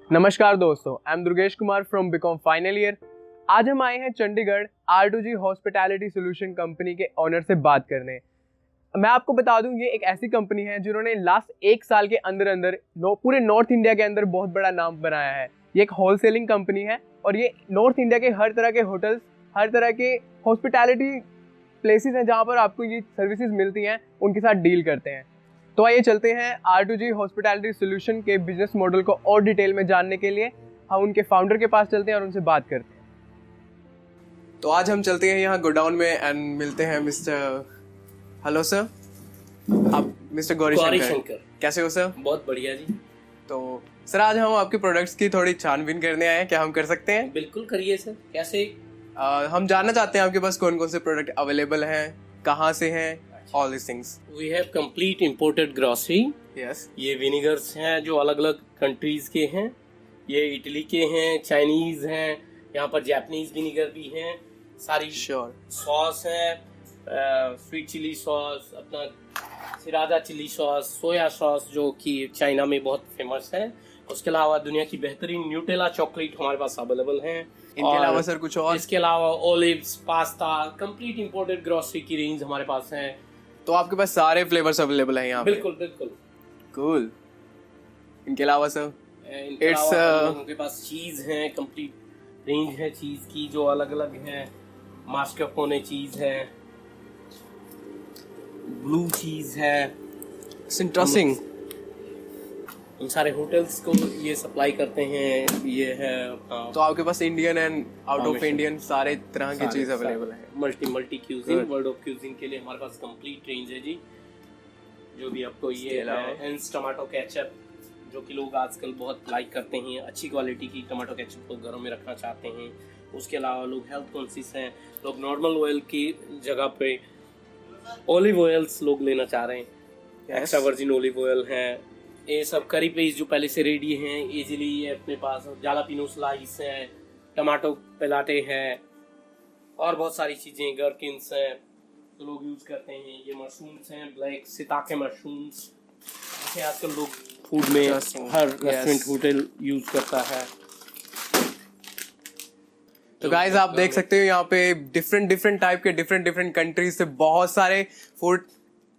नमस्कार दोस्तों, I am Durgesh Kumar from BCom final year. आज हम आए हैं Chandigarh R2G hospitality solution company के ऑनर से बात करने। मैं आपको बता दूं, ये एक ऐसी कंपनी है जिन्होंने लास्ट 1 साल के अंदर अंदर पूरे नॉर्थ इंडिया के अंदर बहुत बड़ा नाम बनाया है। ये एक होलसेलिंग कंपनी है और ये नॉर्थ इंडिया के हर तरह के होटल्स, हर तरह के हॉस्पिटैलिटी प्लेसेस हैं जहाँ पर आपको ये सर्विसेज मिलती हैं, उनके साथ डील करते हैं। तो आइए चलते हैं R2G हॉस्पिटैलिटी सोल्यूशन के बिजनेस मॉडल को और डिटेल में जानने के लिए। हम उनके फाउंडर के पास चलते हैं और उनसे बात करते हैं। तो आज हम चलते हैं यहाँ गोडाउन में एंड मिलते हैं मिस्टर, हेलो सर, आप मिस्टर गौरी शंकर, कैसे हो सर? बहुत बढ़िया जी। तो सर आज हम आपके प्रोडक्ट्स की थोड़ी छानबीन करने आए हैं, क्या हम कर सकते हैं? बिल्कुल करिए सर। कैसे? हम जानना चाहते हैं आपके पास कौन कौन से प्रोडक्ट अवेलेबल हैं, कहाँ से हैं, all these things. We have complete imported grocery. Yes. ये विनेगर्स हैं जो अलग अलग कंट्रीज के हैं। ये इटली के हैं, चाइनीज हैं, यहाँ पर जापानीज विनेगर भी हैं, सारी सॉस हैं, स्वीट चिली सॉस, अपना सिराजा चिली सॉस, सोया सॉस जो कि चाइना में बहुत फेमस है। उसके अलावा दुनिया की बेहतरीन न्यूटेला चॉकलेट हमारे पास अवेलेबल हैं। इनके अलावा सर कुछ और? इसके अलावा olives, pasta, complete imported grocery की रेंज हमारे पास है। तो आपके पास सारे फ्लेवर्स अवेलेबल हैं यहाँ पे? बिल्कुल बिल्कुल। कूल। इनके अलावा सर? लोगों के पास चीज है, कंप्लीट रेंज है चीज की जो अलग अलग है। मास्कारपोने चीज है, ब्लू चीज है। It's interesting. इन सारे होटल्स को ये सप्लाई करते हैं। ये है तो आपके पास Indian and out of Indian सारे तरह की चीज अवेलेबल है। Multi cuisine, world of cuisine के लिए हमारे पास कंप्लीट रेंज है जी। जो भी आपको ये है एंस टमाटो केचप, जो कि लोग आजकल बहुत लाइक करते हैं। अच्छी क्वालिटी की टमाटो केचप को घरों में रखना चाहते हैं। उसके अलावा लोग हेल्थ कॉन्शियस हैं, लोग नॉर्मल ऑयल की जगह पे ऑलिव ऑयल्स लोग लेना चाह रहे हैं। एक्स्ट्रा वर्जिन ऑलिव ऑयल है। ये सब करी पेस्ट जो पहले से रेडी हैं इजीली, ये अपने पास जालापिनो स्लाइस हैं, टमाटो पेलाटे हैं और बहुत सारी चीज़ें, गरकिन्स हैं तो लोग यूज़ करते हैं। ये मशरूम्स हैं, ब्लैक सिताके मशरूम्स, जिसे आजकल लोग फूड में हर रेस्टोरेंट होटल यूज़ करता है। तो गाइस आप देख सकते हो यहाँ पे डिफरेंट टाइप के डिफरेंट कंट्रीज से बहुत सारे फूड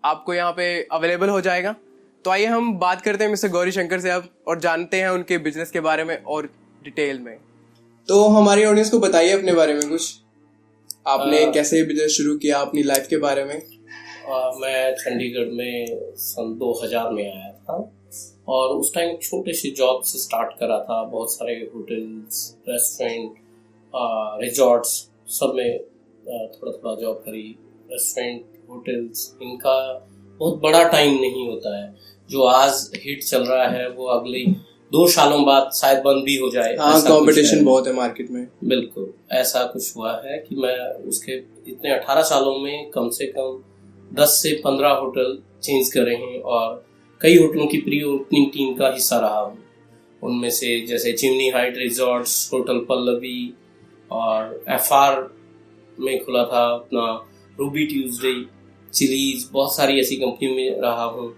आपको यहाँ पे अवेलेबल हो जाएगा। तो आइए हम बात करते हैं मिस्टर गौरी शंकर से अब और जानते हैं उनके बिजनेस के बारे में और डिटेल में। तो हमारी ऑडियंस को बताइए अपने बारे में कुछ, आपने कैसे बिजनेस शुरू किया, अपनी लाइफ के बारे में। मैं चंडीगढ़ में सन 2000 में आया था और उस टाइम छोटे से जॉब से स्टार्ट करा था। बहुत सारे होटल्स, रेस्टोरेंट, रिजॉर्ट्स सब में थोड़ा थोड़ा जॉब करी। रेस्टोरेंट, होटल्स, इनका बहुत बड़ा टाइम नहीं होता है। जो आज हिट चल रहा है वो अगले 2 सालों बाद शायद बंद भी हो जाए। हाँ, कंपटीशन बहुत है मार्केट में। बिल्कुल ऐसा कुछ हुआ है कि मैं उसके इतने 18 सालों में कम से कम 10 से 15 होटल चेंज करे हैं और कई होटलों की प्री ओपनिंग टीम का हिस्सा रहा हूँ। उनमें से जैसे chimney height resorts, hotel Pallavi और FR में खुला था अपना रूबी ट्यूजडे, चिलीज, बहुत सारी ऐसी कंपनी में रहा हूँ,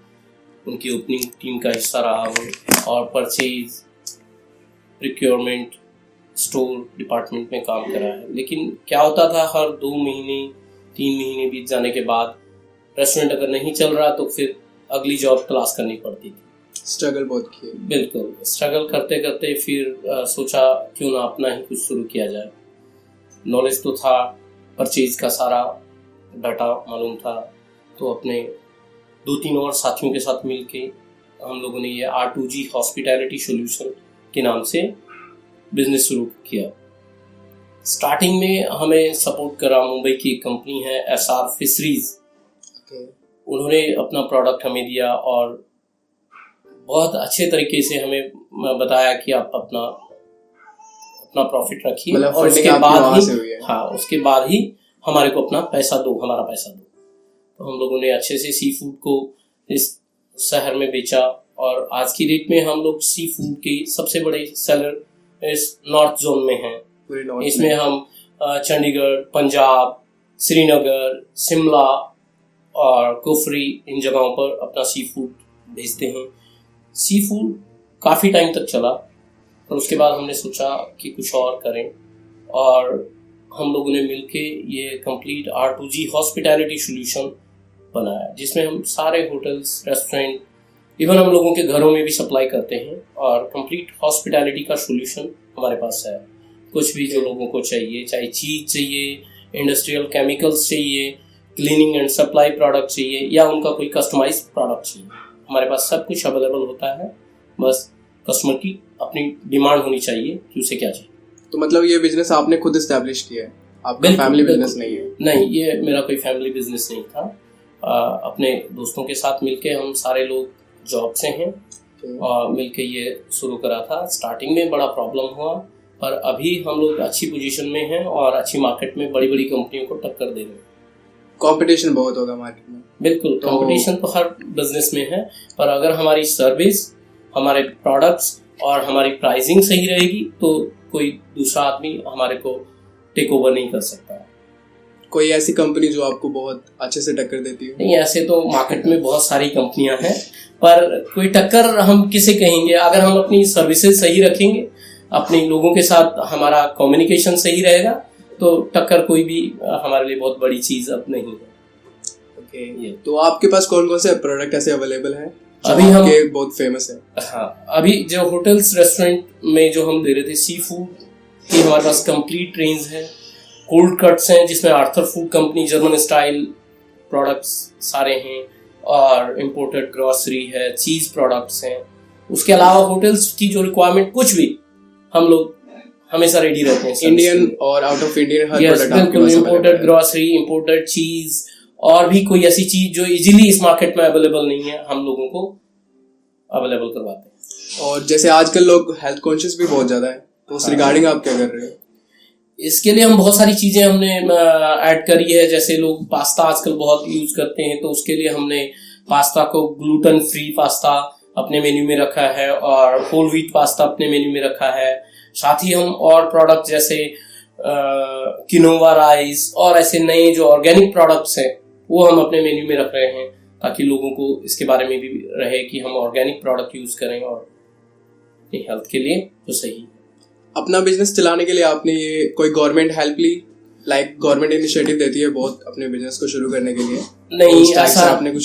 उनकी ओपनिंग टीम का हिस्सा रहा हूँ और परचेज, प्रिक्योरमेंट, स्टोर डिपार्टमेंट में काम करा है। लेकिन क्या होता था, हर 2 महीने 3 महीने बीत जाने के बाद रेस्टोरेंट अगर नहीं चल रहा तो फिर अगली जॉब तलाश करनी पड़ती थी। स्ट्रगल बहुत किया। बिल्कुल, स्ट्रगल करते करते फिर सोचा क्यों ना अपना ही कुछ शुरू किया जाए। नॉलेज तो था, परचेज का सारा डाटा मालूम था, तो अपने 2-3 और साथियों के साथ मिलके हम लोगों ने ये R2G हॉस्पिटैलिटी सोल्यूशन के नाम से बिजनेस शुरू किया। स्टार्टिंग में हमें सपोर्ट करा मुंबई की एक कंपनी है SR फिशरीज। उन्होंने अपना प्रोडक्ट हमें दिया और बहुत अच्छे तरीके से हमें बताया कि आप अपना प्रॉफिट रखिए और उसके बाद ही हमारे को अपना पैसा दो, हमारा पैसा दो। तो हम लोगों ने अच्छे से सी फूड को इस शहर में बेचा और आज की डेट में हम लोग सी फूड के सबसे बड़े सेलर इस नॉर्थ जोन में हैं। इसमें हम चंडीगढ़, पंजाब, श्रीनगर, शिमला और कुफरी, इन जगहों पर अपना सी फूड भेजते हैं। सी फूड काफ़ी टाइम तक चला और उसके बाद हमने सोचा कि कुछ और करें, और हम लोगों ने मिलके ये कंप्लीट R2G हॉस्पिटैलिटी सॉल्यूशन बनाया, जिसमें हम सारे होटल्स, रेस्टोरेंट, इवन हम लोगों के घरों में भी सप्लाई करते हैं, और कंप्लीट हॉस्पिटैलिटी का सॉल्यूशन हमारे पास है। कुछ भी जो लोगों को चाहिए, चाहे चीज़ चाहिए, इंडस्ट्रियल केमिकल्स चाहिए, क्लीनिंग एंड सप्लाई प्रोडक्ट चाहिए, या उनका कोई कस्टमाइज प्रोडक्ट चाहिए, हमारे पास सब कुछ अवेलेबल होता है। बस कस्टमर की अपनी डिमांड होनी चाहिए कि उसे क्या चाहिए। तो मतलब ये बिजनेस आपने खुद एस्टैब्लिश किया है, आपका फैमिली बिजनेस नहीं है? नहीं, ये मेरा कोई फैमिली बिजनेस नहीं था। अपने दोस्तों के साथ मिलके हम सारे लोग जॉब से हैं और मिलके ये शुरू करा था। स्टार्टिंग में बड़ा प्रॉब्लम हुआ, पर अभी हम लोग अच्छी पोजीशन में हैं और अच्छी मार्केट में बड़ी बड़ी कंपनियों को टक्कर दे रहे हैं। कंपटीशन बहुत होगा मार्केट में। बिल्कुल, कंपटीशन तो हर बिजनेस में है, पर अगर हमारी सर्विस, हमारे प्रोडक्ट्स और हमारी प्राइसिंग सही रहेगी तो कोई दूसरा आदमी हमारे को टेक ओवर नहीं कर सकता। कोई ऐसी कंपनी जो आपको बहुत अच्छे से टक्कर देती है? नहीं, ऐसे तो मार्केट में बहुत सारी कंपनियां हैं, पर कोई टक्कर हम किसे कहेंगे? अगर हम अपनी सर्विसेज सही रखेंगे, अपने लोगों के साथ हमारा कम्युनिकेशन सही रहेगा, तो टक्कर कोई भी हमारे लिए बहुत बड़ी चीज अब नहीं है। ओके, तो आपके पास कौन कौन से प्रोडक्ट ऐसे अवेलेबल हैं अभी हम बहुत फेमस है? हाँ, अभी जो होटल्स रेस्टोरेंट में जो हम दे रहे थे, सी फूड की हमारे पास कंप्लीट रेंज है। कोल्ड कट्स हैं जिसमें Arthur food company German style products सारे हैं, और इम्पोर्टेड ग्रॉसरी है, चीज प्रोडक्ट्स हैं। उसके अलावा होटल्स की जो रिक्वायरमेंट कुछ भी, हम लोग हमेशा रेडी रहते हैं। इंडियन और out of Indian her product आपके पास इम्पोर्टेड ग्रॉसरी, इम्पोर्टेड चीज, और भी कोई ऐसी चीज जो इजीली इस मार्केट में अवेलेबल नहीं है, हम लोगों को अवेलेबल करवाते हैं। और जैसे आजकल लोग हेल्थ कॉन्शियस भी बहुत ज्यादा है, तो उस रिगार्डिंग आप क्या कर रहे हैं? इसके लिए हम बहुत सारी चीजें हमने ऐड करी है। जैसे लोग पास्ता आजकल बहुत यूज करते हैं, तो उसके लिए हमने पास्ता को ग्लूटेन फ्री पास्ता अपने मेन्यू में रखा है, और होल व्हीट पास्ता अपने मेन्यू में रखा है। साथ ही हम और प्रोडक्ट जैसे किनोवा राइस और ऐसे नए जो ऑर्गेनिक प्रोडक्ट्स हैं वो हम अपने मेन्यू में रख रहे हैं, ताकि लोगों को इसके बारे में भी रहे कि हम ऑर्गेनिक प्रोडक्ट यूज करें और हेल्थ के लिए तो सही। अपना बिजनेस चलाने के लिए आपने ये कोई गवर्नमेंट हेल्प ली? लाइक गवर्नमेंट इनिशिएटिव देती है बहुत अपने बिजनेस को शुरू करने के लिए? नहीं,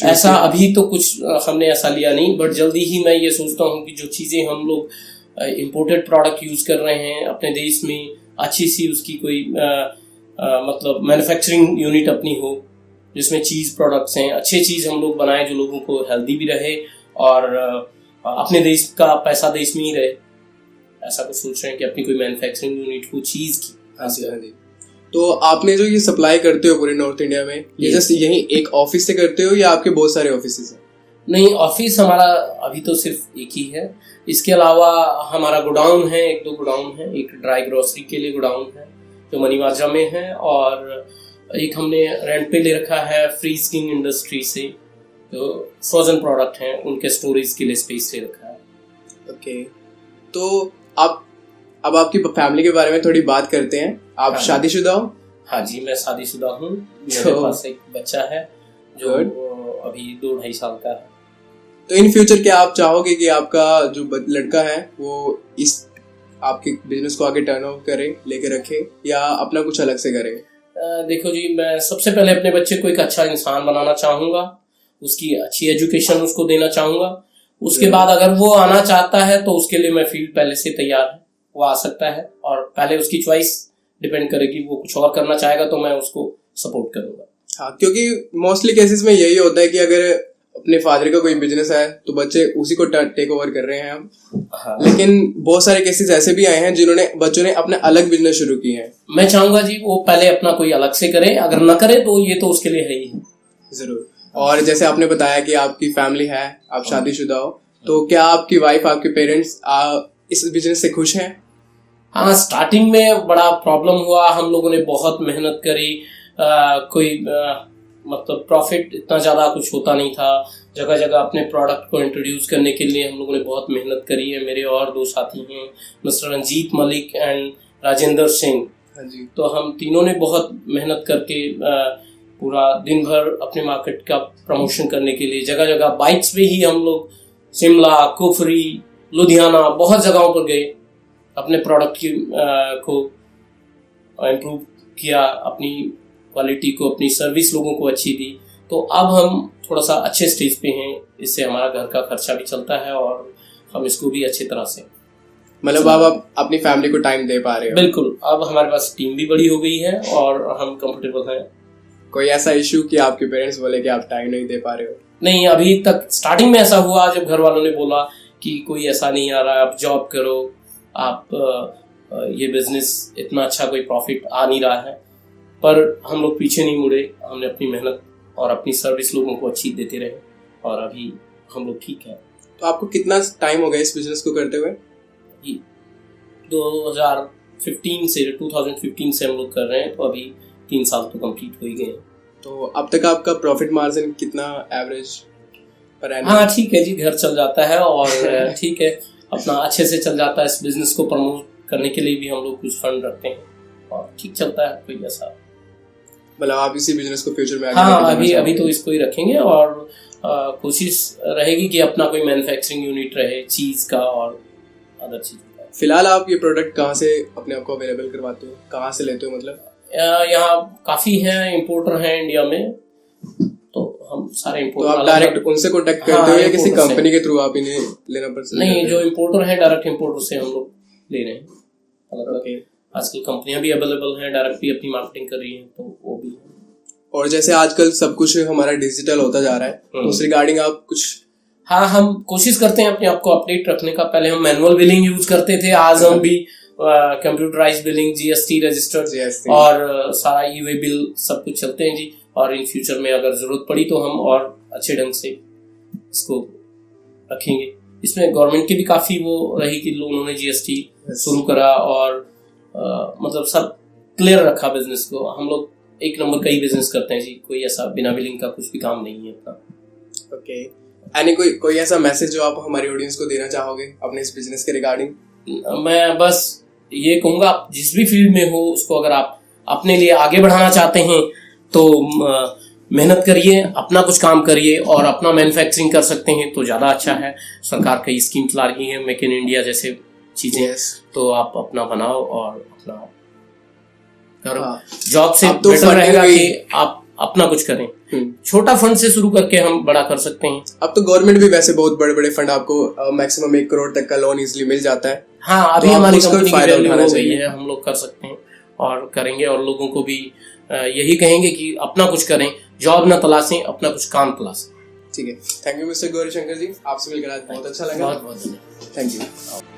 ऐसा अभी तो कुछ हमने ऐसा लिया नहीं, बट जल्दी ही मैं ये सोचता हूँ कि जो चीजें हम लोग इम्पोर्टेड प्रोडक्ट यूज कर रहे हैं अपने देश में, अच्छी सी उसकी कोई मतलब मैन्युफैक्चरिंग यूनिट अपनी हो, जिसमें चीज प्रोडक्ट्स हैं, अच्छी चीज हम लोग बनाएं जो लोगों को हेल्दी भी रहे और अपने देश का पैसा देश में ही रहे। ऐसा कुछ सोच रहे हैं कि अपनी कोई मैन्युफैक्चरिंग यूनिट हो चीज की। हाँ जी। तो आपने जो ये सप्लाई करते हो पूरे नॉर्थ इंडिया में, ये जस्ट यही एक ऑफिस से करते हो या आपके बहुत सारे ऑफिसेज हैं? नहीं, ऑफिस हमारा अभी तो सिर्फ एक ही है। इसके अलावा हमारा गोडाउन है, 1-2 गोडाउन है। एक ड्राई ग्रोसरी के लिए गोडाउन है जो मनीमाजरा में है, और एक हमने रेंट पे ले रखा है फ्रीज किंग इंडस्ट्री से, जो फ्रोजन प्रोडक्ट हैं उनके स्टोरेज के लिए स्पेस ले रखा है। ओके, तो अब आपकी फैमिली के बारे में थोड़ी बात करते हैं। आप शादीशुदा हो? हाँ जी, मैं शादीशुदा हूँ। मेरे पास एक बच्चा है जो अभी 2-2.5 साल का है। तो इन फ्यूचर क्या आप चाहोगे कि आपका जो लड़का है वो इस आपके बिजनेस को आगे टर्न ओवर करे, लेके रखे, या अपना कुछ अलग से करे? देखो जी, मैं सबसे पहले अपने बच्चे को एक अच्छा इंसान बनाना चाहूँगा, उसकी अच्छी एजुकेशन उसको देना चाहूँगा। उसके बाद अगर वो आना चाहता है तो उसके लिए मैं फील्ड पहले से तैयार है, वो आ सकता है, और पहले उसकी चॉइस डिपेंड करेगी। वो कुछ और करना चाहेगा तो मैं उसको सपोर्ट करूँगा। हाँ, क्योंकि मोस्टली केसेस में यही होता है कि अगर अपने फादर का कोई बिजनेस है तो बच्चे उसी को टेक ओवर कर रहे हैं हम। हाँ। लेकिन बहुत सारे केसेस ऐसे भी आए हैं जिन्होंने बच्चों ने अपने अलग बिजनेस शुरू किए हैं। मैं चाहूंगा जी वो पहले अपना कोई अलग से करे, अगर न करे तो ये तो उसके लिए है ही। जरूर। और जैसे आपने बताया कि आपकी फैमिली है, आप शादीशुदा हो, तो क्या आपकी वाइफ, आपके पेरेंट्स इस बिजनेस से खुश हैं? हाँ, स्टार्टिंग में बड़ा प्रॉब्लम हुआ, हम लोगों ने बहुत मेहनत करी, मतलब प्रॉफिट इतना ज़्यादा कुछ होता नहीं था। जगह जगह अपने प्रोडक्ट को इंट्रोड्यूस करने के लिए हम लोगों ने बहुत मेहनत करी है। मेरे और 2 साथी हैं, मिस्टर रंजीत मलिक एंड राजेंद्र सिंह। हाँ जी। तो हम तीनों ने बहुत मेहनत करके पूरा दिन भर अपने मार्केट का प्रमोशन करने के लिए जगह जगह बाइक्स पे ही हम लोग शिमला, कुफरी, लुधियाना, बहुत जगहों पर गए अपने प्रोडक्ट की को इम्प्रूव किया, अपनी क्वालिटी को, अपनी सर्विस लोगों को अच्छी दी, तो अब हम थोड़ा सा अच्छे स्टेज पे हैं। इससे हमारा घर का खर्चा भी चलता है और हम इसको भी अच्छी तरह से, मतलब आप अपनी फैमिली को टाइम दे पा रहे हो? बिल्कुल। अब हमारे पास टीम भी बड़ी हो गई है और हम कंफर्टेबल हैं। कोई ऐसा इशू कि आपके पेरेंट्स बोले कि आप टाइम नहीं दे पा रहे हो? नहीं, अभी तक स्टार्टिंग में ऐसा हुआ जब घर वालों ने बोला कि कोई ऐसा नहीं आ रहा है, आप जॉब करो, आप ये बिजनेस इतना अच्छा कोई प्रॉफिट आ नहीं रहा है, पर हम लोग पीछे नहीं मुड़े। हमने अपनी मेहनत और अपनी सर्विस लोगों को अच्छी देते रहे और अभी हम लोग ठीक है। तो आपको कितना टाइम हो गया इस बिजनेस को करते हुए? 2015 से हम लोग कर रहे हैं, तो अभी 3 साल तो कंप्लीट हो ही गए हैं। तो अब तक आपका प्रॉफिट मार्जिन कितना एवरेज पर एनम? हाँ ठीक है जी, घर चल जाता है और ठीक है, अपना अच्छे से चल जाता है। इस बिजनेस को प्रमोट करने के लिए भी हम लोग कुछ फंड रखते हैं और ठीक चलता है। कोई ऐसा, मतलब आप इसी बिजनेस को फ्यूचर में आगे अभी तो इसको ही रखेंगे और कोशिश रहेगी कि अपना कोई मैन्युफैक्चरिंग यूनिट रहे चीज का और अदर चीज का। फिलहाल आप ये प्रोडक्ट कहाँ से अपने आप को अवेलेबल करवाते हो, कहाँ से लेते हो? मतलब यहाँ काफी है, इंपोर्टर हैं इंडिया में, तो हम सारे इंपोर्टर। तो आप डायरेक्ट उनसे कांटेक्ट करते हो या किसी कंपनी के थ्रू आप इन्हें लेना पड़ता है? नहीं, जो इंपोर्टर है डायरेक्ट इंपोर्टर से हम लोग ले रहे हैं। अलग आजकल कंपनियां भी अवेलेबल हैं, डायरेक्ट भी अपनी मार्केटिंग कर रही हैं, तो वो भी है। और जैसे आजकल सब कुछ हमारा डिजिटल होता जा रहा है, तो उस रिगार्डिंग आप कुछ? हाँ, हम कोशिश करते हैं अपने आप को अपडेट रखने का। पहले हम मैनुअल बिलिंग यूज करते थे, आज हम भी कंप्यूटराइज बिलिंग, जीएसटी रजिस्टर्ड और सारा ई-वे बिल सब कुछ चलते हैं जी। और इन फ्यूचर में अगर जरूरत पड़ी तो हम और अच्छे ढंग से इसको रखेंगे। इसमें गवर्नमेंट की भी काफी वो रही कि उन्होंने जीएसटी शुरू करा और मतलब सब क्लियर रखा बिजनेस को। हम लोग एक नंबर का ही बिजनेस करते हैं जी, कोई ऐसा बिना बिलिंग का कुछ भी काम नहीं है अपना। ओके, यानी कोई ऐसा मैसेज जो आप हमारी ऑडियंस को देना चाहोगे अपने इस बिजनेस के रिगार्डिंग? मैं बस ये कहूँगा, आप जिस भी फील्ड में हो उसको अगर आप अपने लिए आगे बढ़ाना चाहते हैं तो मेहनत करिए, अपना कुछ काम करिए और अपना मैन्युफैक्चरिंग कर सकते हैं तो ज़्यादा अच्छा है। सरकार कई स्कीम्स ला रही है, मेक इन इंडिया जैसे चीज़ें, तो आप अपना बनाओ और अपना करो। जॉब से तो बेटर रहेगा कि आप अपना कुछ करें। छोटा फंड से शुरू करके हम बड़ा कर सकते हैं। अब तो गवर्नमेंट भी वैसे बहुत बड़े बड़े फंड, आपको मैक्सिमम 1 करोड़ तक का लोन इजीली मिल जाता है। हाँ, अभी तो हमारी कंपनी की वैल्यू हो गई है, हम लोग कर सकते हैं और करेंगे। और लोगों को भी यही कहेंगे कि अपना कुछ करें, जॉब ना तलाशें, अपना कुछ काम तलाशें। ठीक है, thank you mister Gauri Shankar ji, आपसे मिलकर आज बहुत अच्छा लगा। बहुत बहुत धन्यवाद, थैंक यू।